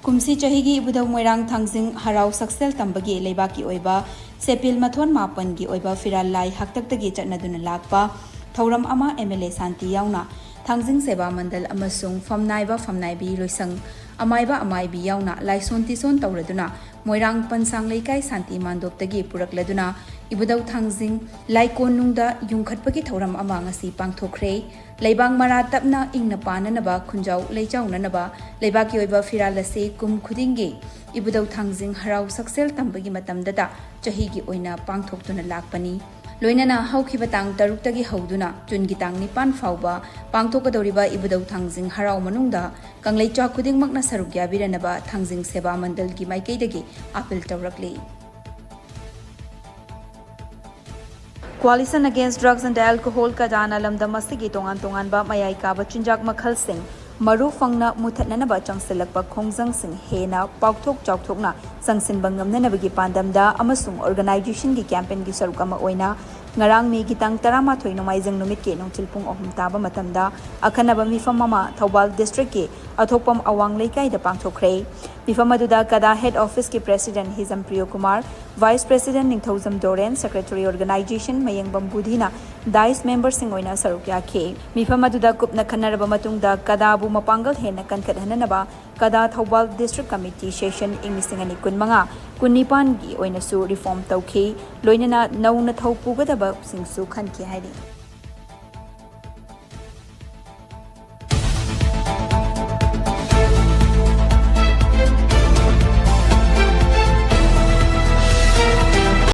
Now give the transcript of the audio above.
कुमसी चहीगी इबुदौ मोइरांग थांजिंग हराव सक्सेल तंबगी लेबाकी ओइबा सेपिल मथोन मापनगी ओइबा फिराल लाई हक्तक्तगी चटनदुना लाकपा थौरम अमा एमएलए शांति यावना थांजिंग सेवा मंडल अमसुंग फमनाइबा फमनाइबी लोइसंग अमाइबा अमाइबी यावना लाइसोन तिसोन तौरदुना मोइरांग पंसांग लेकाई शांति मानदोपतगी पुरकलदुना इबुदौ थांजिंग लाइकोनुंगदा युंखटपगी थौरम अमा ngasi पांगथोखरे लेबांग मरा तपना इंगना पाननबा खुंजाव लेचाउननबा लेबाकी ओइबा फिरालसे कुम खुदिंगे इबुदौ थांजिंग हराव सक्सेल तंबगी मतमददा चहीगी ओइना पांगथोक्तुना लाकपनी लोइनना हौखिबा तांग तरुक्तगी हौदुना जुनगी तांग निपान फाउबा पांगथोकदौरिबा इबुदौ थांजिंग हराव मनुंगदा कंगलेचा खुदिंगमकना सरुक याबिरनबा थांजिंग सेवा मंडलगी माइकैदगी appeal तौरकले Coalition Against Drugs and Alcohol Kadana Lamdam Masigi Tongan Tonganba Mayai Kaba Chinjak Makhal Singh Maru Fangna Mutatnanaba Changselakpa Khongzang Singh Hena Paukthok Chauktokna Sangsin Bangam Nanabagi Pandamda Amasung Organization Gi Campaign Gi Sarukama Oina Ngarang Mi Gitang Tarama Thoi Nomaizang Numit Ke Nong Chilpung Ohum Taba Matamda Akanaba Mifam Mama Thawbal District Ki Athokpam Awang Leikai da Pangthokre Mifamaduda Kada Head Office Ki President Hizam Priyo Kumar Vice President Ningthozam Doren Secretary Organization Mayang Bambudhina Dice Member Singoina Sarukya Ke Mifamaduda Kupna Khanaraba Matungda Kadabu Mapangal Hena Kankadhananaba Kada Thawbal District Committee Session Inglisingani Kunmanga Kunipan Gi Oinasu Reform Tauke Loinana Nauna Thaupugadaba Singsu Khanki Haidi